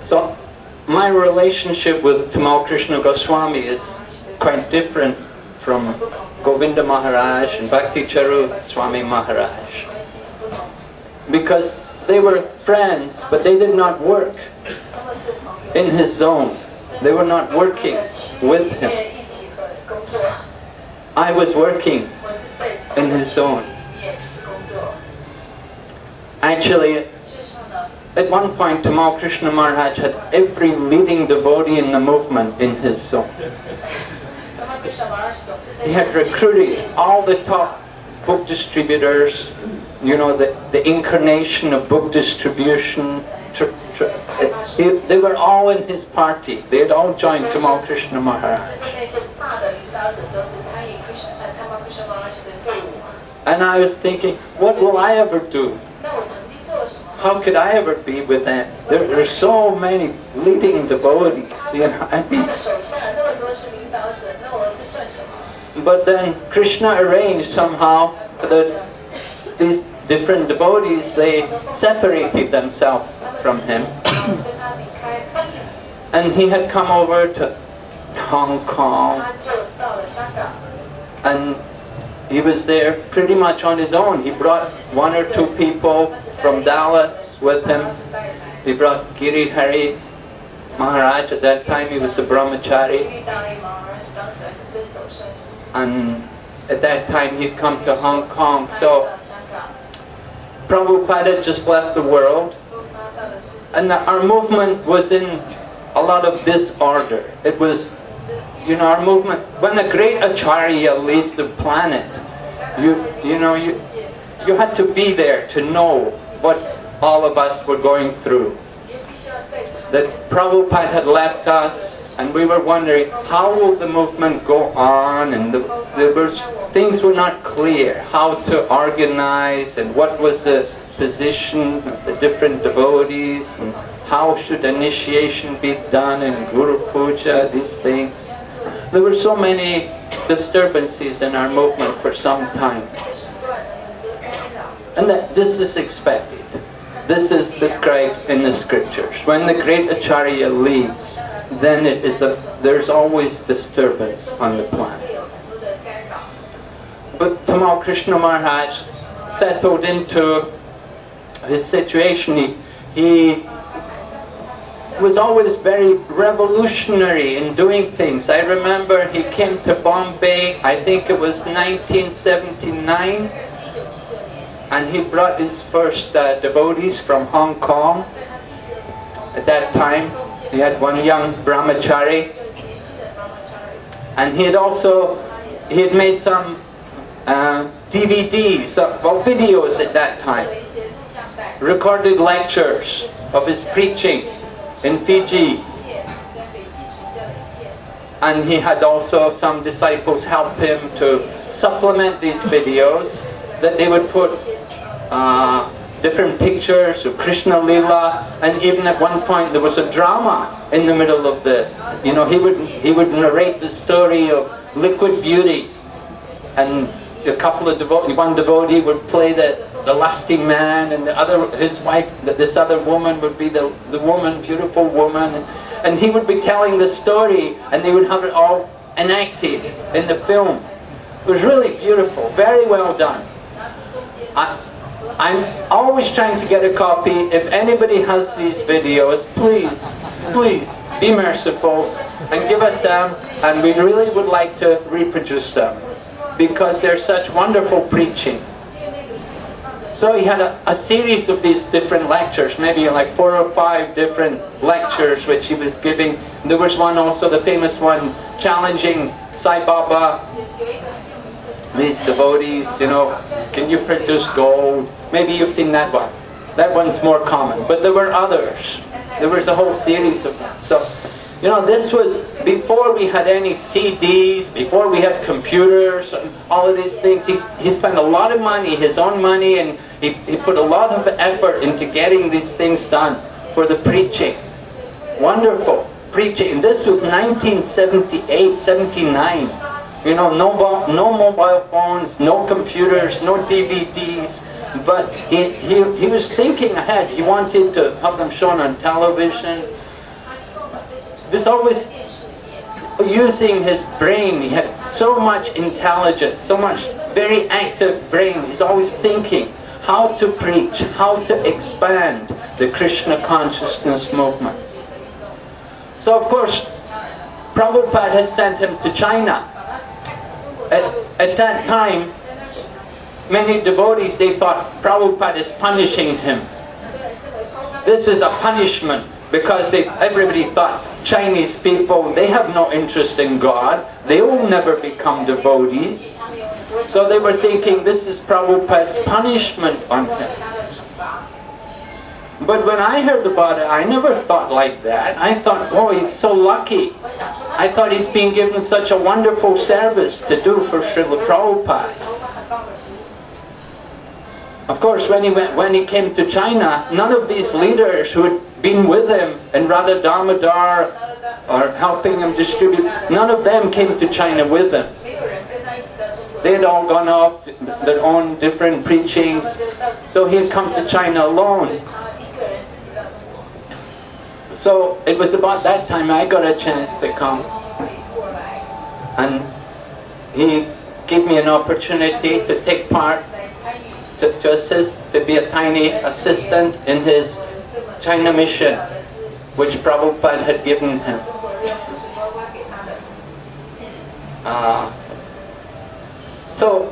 So my relationship with Tamal Krsna Goswami is quite different from Govinda Maharaj and Bhakti Charu Swami Maharaj, because they were friends, but they did not work in his zone. They were not working with him. I was working in his zone. Actually, at one point, Tamal Krsna Maharaj had every leading devotee in the movement in his zone. He had recruited all the top book distributors, you know, the incarnation of book distribution. They were all in his party. They had all joined Tamal Krsna Maharaj. And I was thinking, what will I ever do? How could I ever be with them? There are so many leading devotees, you know. But then Krishna arranged somehow that these different devotees, they separated themselves from him. And he had come over to Hong Kong, and he was there pretty much on his own. He brought one or two people from Dallas with him. He brought Giri Hari Maharaj. At that time he was a brahmachari, and at that time he'd come to Hong Kong. So Prabhupada had just left the world, and our movement was in a lot of disorder. It was, you know, our movement, when a great Acharya leads the planet, you had to be there to know what all of us were going through. That Prabhupada had left us, and we were wondering, how will the movement go on? And things were not clear, how to organize, and what was the position of the different devotees, and how should initiation be done in Guru Puja, these things. There were so many disturbances in our movement for some time. And that this is expected. This is described in the scriptures. When the great Acharya leaves, then there's always disturbance on the planet. But Tamal Krsna Maharaj settled into his situation. He was always very revolutionary in doing things. I remember he came to Bombay, I think it was 1979, and he brought his first devotees from Hong Kong. At that time, he had one young brahmachari, and he had made some DVDs, videos at that time, recorded lectures of his preaching in Fiji. And he had also some disciples help him to supplement these videos, that they would put different pictures of Krishna Lila, and even at one point there was a drama in the middle of the, he would narrate the story of liquid beauty, and a couple of one devotee would play the lusty man, and his wife, this other woman would be the woman, beautiful woman, and he would be telling the story, and they would have it all enacted in the film. It was really beautiful, very well done. I'm always trying to get a copy. If anybody has these videos, please be merciful and give us them, and we really would like to reproduce them, because they're such wonderful preaching. So he had a series of these different lectures, maybe like 4 or 5 different lectures which he was giving. There was one also, the famous one, challenging Sai Baba, these devotees, can you produce gold? Maybe you've seen that one. That one's more common, but there were others. There was a whole series of them. So, this was before we had any CDs, before we had computers, and all of these things. He spent a lot of money, his own money, and he put a lot of effort into getting these things done for the preaching. Wonderful preaching. And this was 1978, 79. No mobile phones, no computers, no DVDs. But he was thinking ahead. He wanted to have them shown on television. was always using his brain. He had so much intelligence, so much very active brain. He's always thinking how to preach, how to expand the Krishna consciousness movement. So of course, Prabhupada had sent him to China. At that time, many devotees, they thought Prabhupada is punishing him. This is a punishment, because everybody thought Chinese people, they have no interest in God. They will never become devotees. So they were thinking this is Prabhupada's punishment on him. But when I heard about it, I never thought like that. I thought, oh, he's so lucky. I thought he's being given such a wonderful service to do for Srila Prabhupada. Of course, when he came to China, none of these leaders who had been with him in Radha Damodar or helping him distribute, none of them came to China with him. They had all gone off their own different preachings, so he had come to China alone. So it was about that time I got a chance to come, and he gave me an opportunity to take part, to assist, to be a tiny assistant in his China mission, which Prabhupada had given him. So,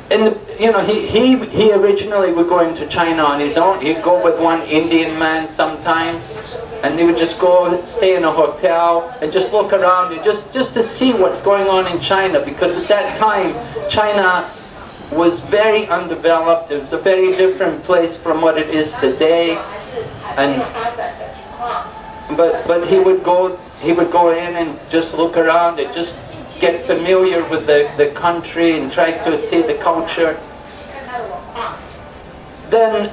he originally would go into China on his own. He'd go with one Indian man sometimes, and he would just go stay in a hotel and just look around and just to see what's going on in China, because at that time China was very undeveloped. It was a very different place from what it is today. And but he would go in and just look around and just get familiar with the country and try to see the culture. Then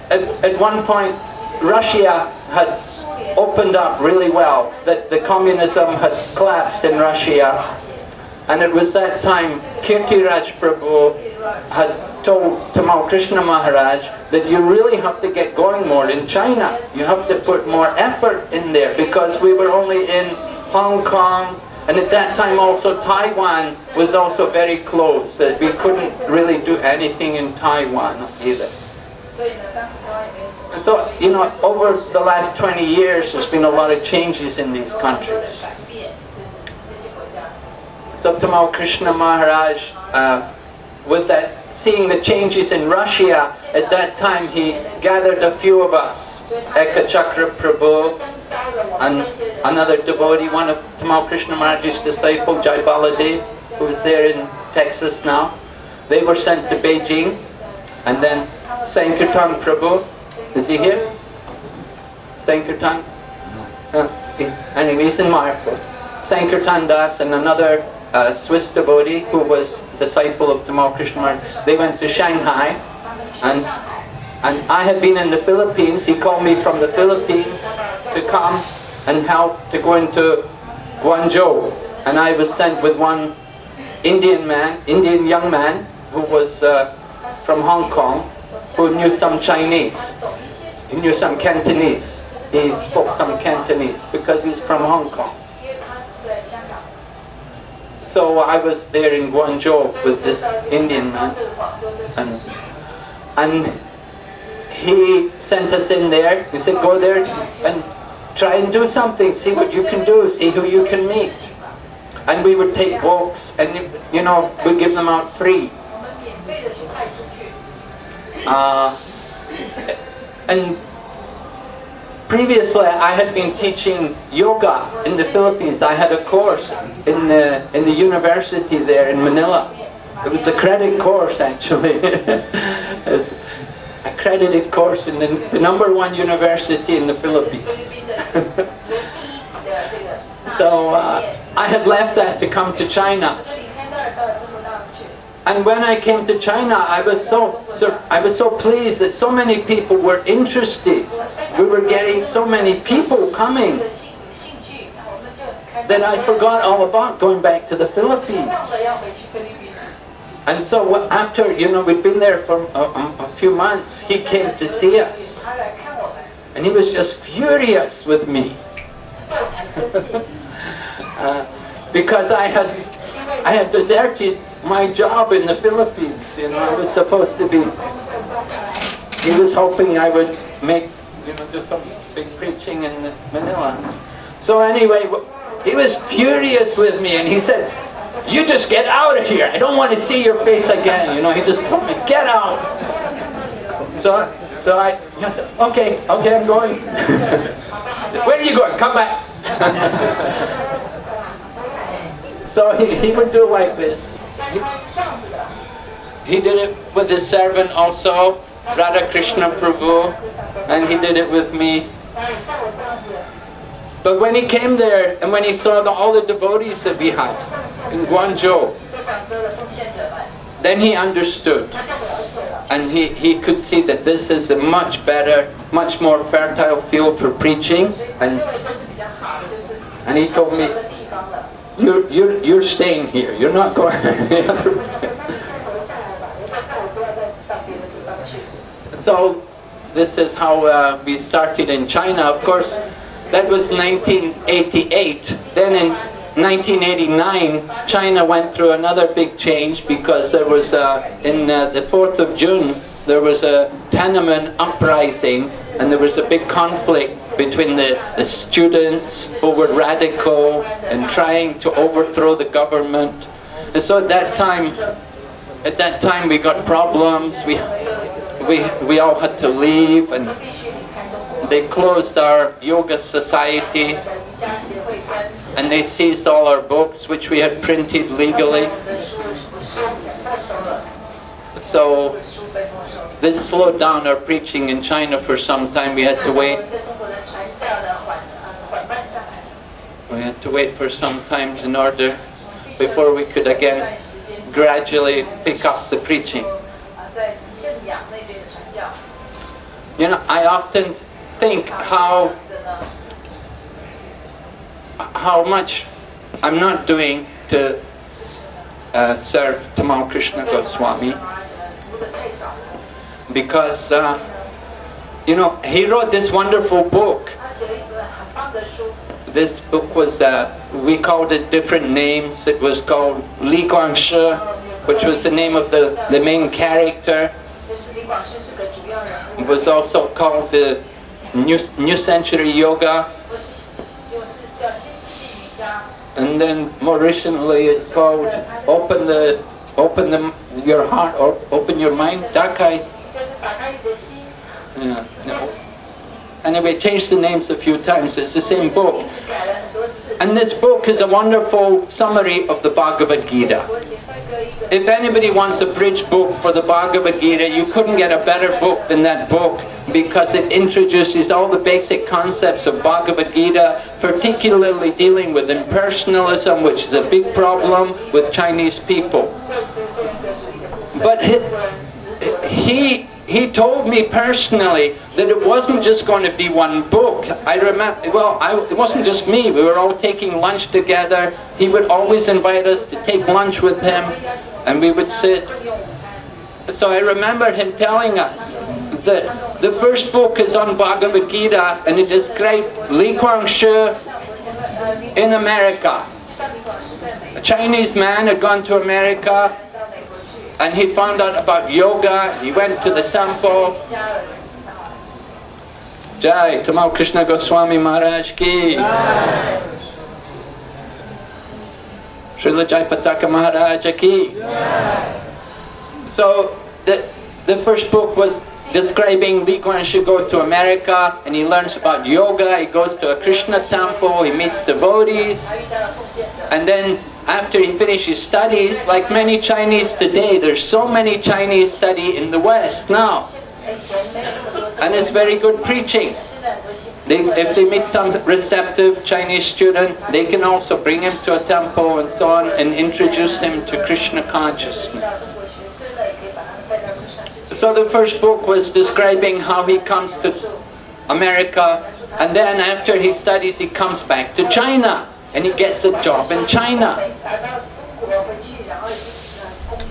at one point Russia had opened up really well, that the communism had collapsed in Russia, and it was that time Kirtiraj Prabhu had told Tamal Krsna Maharaj that you really have to get going more in China. You have to put more effort in there, because we were only in Hong Kong, and at that time also Taiwan was also very close. We couldn't really do anything in Taiwan either. So, over the last 20 years there's been a lot of changes in these countries. So Tamal Krsna Maharaj, with that, seeing the changes in Russia, at that time he gathered a few of us, Eka Chakra Prabhu, and another devotee, one of Tamal Krsna Maharaj's disciple, Jai Baladev, who is there in Texas now. They were sent to Beijing, and then Sankirtan Prabhu, is he here? Sankirtan? Anyway, he's in Mayapur. Sankirtan Das and another Swiss devotee who was disciple of Tamal Krsna Maharaj, they went to Shanghai, and I had been in the Philippines. He called me from the Philippines to come and help to go into Guangzhou, and I was sent with one Indian young man who was from Hong Kong, who knew some Chinese. He knew some Cantonese. He spoke some Cantonese because he's from Hong Kong. So I was there in Guangzhou with this Indian man, and he sent us in there. He said, go there and try and do something, see what you can do, see who you can meet. And we would take books and, we'd give them out free. And previously I had been teaching yoga in the Philippines. I had a course in the university there in Manila. It was a credit course, actually. It's an accredited course in the #1 university in the Philippines. So I had left that to come to China. And when I came to China, I was so pleased that so many people were interested. We were getting so many people coming that I forgot all about going back to the Philippines. And so after, we'd been there for a few months, he came to see us. And he was just furious with me. Because I had deserted my job in the Philippines. You know, I was supposed to be, he was hoping I would make, you know, do some big preaching in Manila. So anyway, he was furious with me, and he said, "You just get out of here. I don't want to see your face again." You know, he just told me, "Get out." So I said, okay, I'm going. "Where are you going? Come back." So he would do like this. He did it with his servant also, Radha Krishna Prabhu, and he did it with me. But when he came there and when he saw all the devotees that we had in Guangzhou, then he understood. And he could see that this is a much better, much more fertile field for preaching. And he told me, you're staying here. You're not going. So this is how we started in China. Of course, that was 1988. Then in 1989, China went through another big change because there was, in the 4th of June, there was a Tiananmen uprising, and there was a big conflict between the students who were radical and trying to overthrow the government. And so at that time we got problems. We all had to leave, and they closed our yoga society, and they seized all our books which we had printed legally. So this slowed down our preaching in China for some time. We had to wait. We had to wait for some time in order before we could again gradually pick up the preaching. You know, I often think how much I'm not doing to serve Tamal Krsna Goswami, because you know, he wrote this wonderful book. This book was, we called it different names. It was called Li Guangshi, which was the name of the main character. It was also called the New Century Yoga. And then more recently it's called your heart, or open your mind, Dakai. Yeah, no. Anyway, changed the names a few times. It's the same book. And this book is a wonderful summary of the Bhagavad Gita. If anybody wants a bridge book for the Bhagavad Gita, you couldn't get a better book than that book, because it introduces all the basic concepts of Bhagavad Gita, particularly dealing with impersonalism, which is a big problem with Chinese people. But he told me personally that it wasn't just going to be one book. I remember, it wasn't just me. We were all taking lunch together. He would always invite us to take lunch with him, and we would sit. So I remember him telling us that the first book is on Bhagavad Gita, and it described Li Guangshi in America. A Chinese man had gone to America, and he found out about yoga. He went to the temple. Jai, Tamal Krsna Goswami Maharaja ki. Srila Jai Pataka Maharaja ki. So the first book was describing Li Guangshi go to America, and he learns about yoga. He goes to a Krishna temple. He meets devotees, and then after he finishes studies, like many Chinese today, there's so many Chinese study in the West now. And it's very good preaching. If they meet some receptive Chinese student, they can also bring him to a temple and so on, and introduce him to Krishna consciousness. So the first book was describing how he comes to America, and then after he studies, he comes back to China. And he gets a job in China.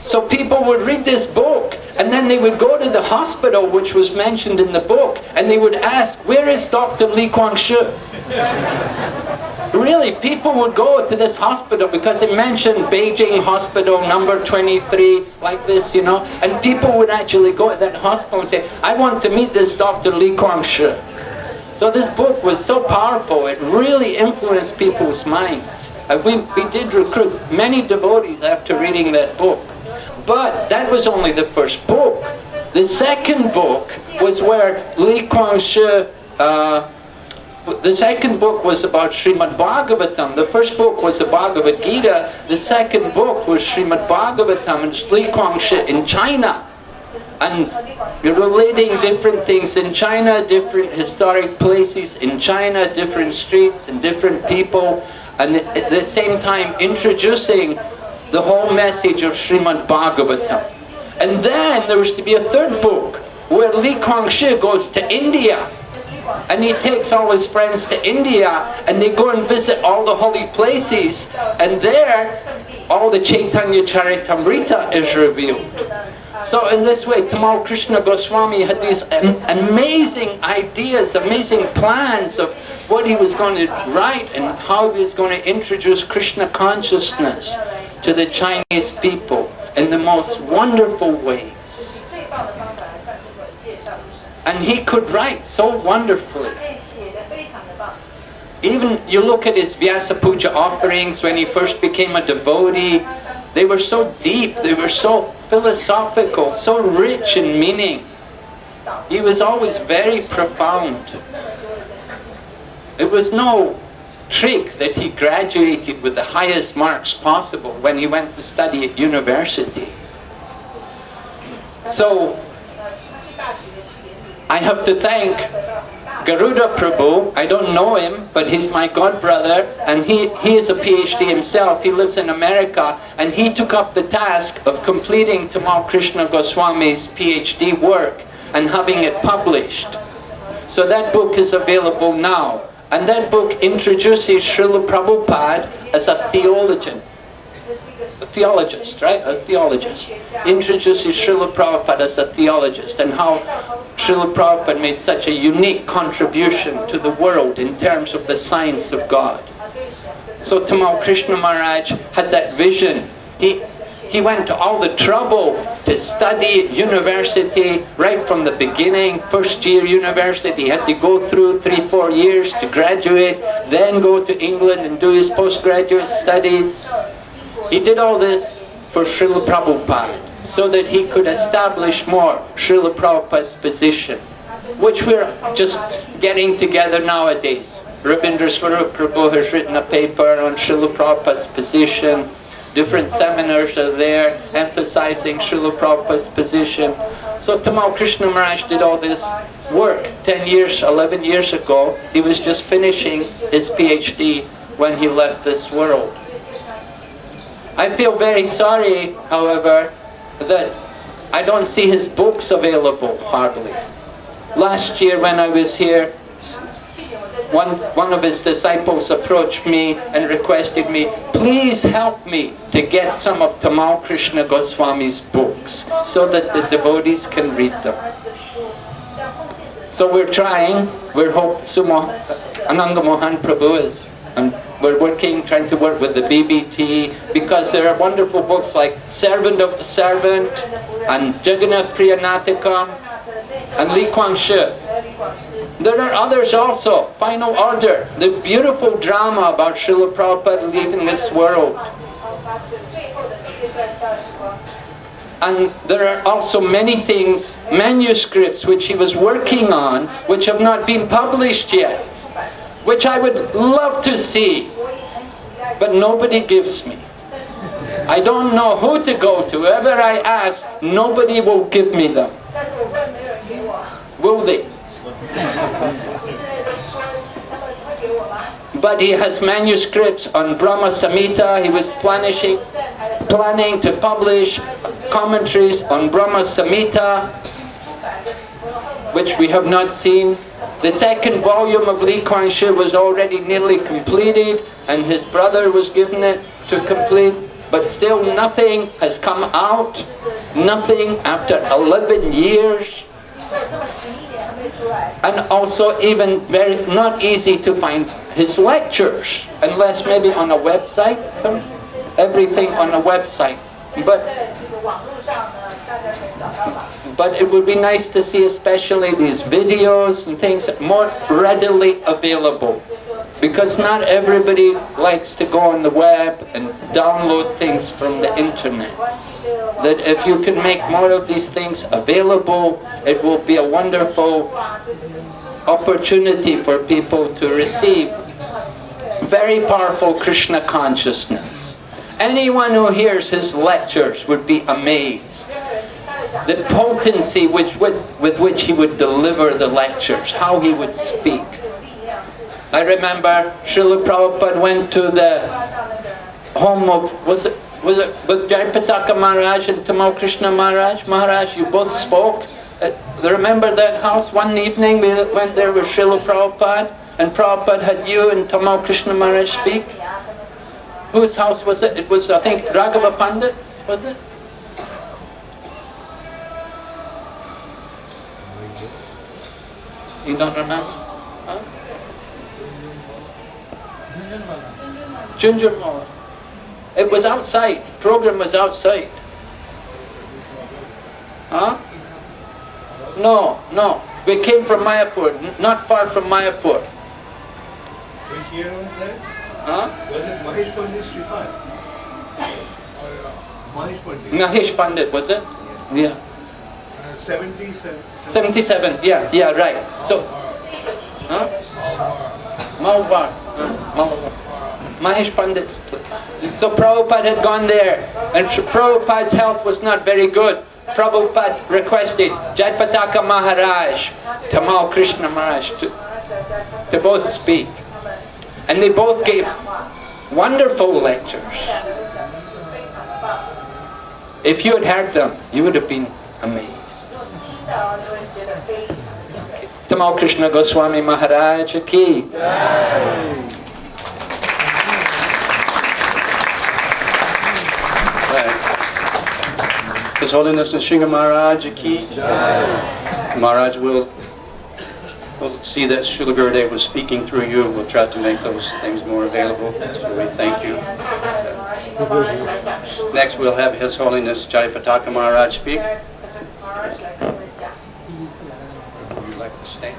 So people would read this book, and then they would go to the hospital, which was mentioned in the book, and they would ask, where is Dr. Lee Kuan Yew? Really, people would go to this hospital because it mentioned Beijing Hospital number 23, like this, you know, and people would actually go to that hospital and say, I want to meet this Dr. Lee Kuan Yew. So this book was so powerful, it really influenced people's minds. We did recruit many devotees after reading that book. But that was only the first book. The second book was where Lee Kuan Yew, the second book was about Srimad Bhagavatam. The first book was the Bhagavad Gita. The second book was Srimad Bhagavatam, and it's Lee Kuan Yew in China. And you're relating different things in China, different historic places in China, different streets and different people, and at the same time introducing the whole message of Srimad Bhagavatam. And then there was to be a third book where Lee Kuan Yew goes to India, and he takes all his friends to India, and they go and visit all the holy places, and there all the Chaitanya Charitamrita is revealed. So in this way, Tamal Krsna Goswami had these amazing ideas, amazing plans of what he was going to write and how he was going to introduce Krishna consciousness to the Chinese people in the most wonderful ways. And he could write so wonderfully. Even you look at his Vyasa Puja offerings when he first became a devotee, they were so deep, they were so philosophical, so rich in meaning. He was always very profound. It was no trick that he graduated with the highest marks possible when he went to study at university. So I have to thank Garuda Prabhu. I don't know him, but he's my godbrother, and he is a PhD himself. He lives in America, and he took up the task of completing Tamal Krsna Goswami's PhD work and having it published. So that book is available now, and that book introduces Srila Prabhupada as a theologian. A theologist, right? A theologist. Introduces Srila Prabhupada as a theologist, and how Srila Prabhupada made such a unique contribution to the world in terms of the science of God. So Tamal Krsna Maharaj had that vision. He went to all the trouble to study at university right from the beginning. First year university, he had to go through 3-4 years to graduate, then go to England and do his postgraduate studies. He did all this for Srila Prabhupada, so that he could establish more Srila Prabhupada's position, which we're just getting together nowadays. Rabindra Swarup Prabhu has written a paper on Srila Prabhupada's position. Different seminars are there emphasizing Srila Prabhupada's position. So Tamal Krsna Maharaj did all this work 10 years, 11 years ago. He was just finishing his PhD when he left this world. I feel very sorry, however, that I don't see his books available hardly. Last year when I was here, one of his disciples approached me and requested me, please help me to get some of Tamal Krsna Goswami's books so that the devotees can read them. So we're trying, Ananga Mohan Prabhu is, and we're trying to work with the BBT, because there are wonderful books like Servant of the Servant and Jagannath Priyanathakam and Lee Kuan Yew. There are others also, Final Order, the beautiful drama about Srila Prabhupada leaving this world. And there are also many things, manuscripts which he was working on, which have not been published yet, which I would love to see, but nobody gives me. I don't know who to go to. Whoever I ask, nobody will give me them. Will they? But he has manuscripts on Brahma Samhita. He was planning to publish commentaries on Brahma Samhita, which we have not seen. The second volume of Lee Kuan Yew was already nearly completed, and his brother was given it to complete, but still nothing has come out. Nothing after 11 years. And also even very not easy to find his lectures, unless maybe on a website. Everything on a website. But it would be nice to see especially these videos and things more readily available. Because not everybody likes to go on the web and download things from the internet. That if you can make more of these things available, it will be a wonderful opportunity for people to receive very powerful Krishna consciousness. Anyone who hears his lectures would be amazed. The potency with which he would deliver the lectures, how he would speak. I remember Srila Prabhupada went to the home of, was it with Jayapataka Maharaj and Tamal Krsna Maharaj, you both spoke. Remember that house? One evening we went there with Srila Prabhupada, and Prabhupada had you and Tamal Krsna Maharaj speak. Whose house was it? It was, I think, Raghava Pandit's, was it? You don't remember? Huh? Junjurmala. It was outside. Program was outside. Huh? No. We came from Mayapur, not far from Mayapur. Which year was that? Huh? Was it Mahesh Pandit's Srifat? Mahesh Pandit. Mahesh Pandit, was it? Yeah. 77. 77, yeah, right. So, huh? Malvar. Mahesh Pandit. So Prabhupada had gone there, and Prabhupada's health was not very good. Prabhupada requested Jayapataka Maharaj, Tamal Krsna Maharaj to both speak. And they both gave wonderful lectures. If you had heard them, you would have been amazed. Tamal Krsna Goswami Maharaja ki. His Holiness Nrsimha Maharaj ki. Maharaj will see that Srila Gurudev was speaking through you. We'll try to make those things more available. So we thank you. Next we'll have His Holiness Jayapataka Maharaj speak. Would you like to stand?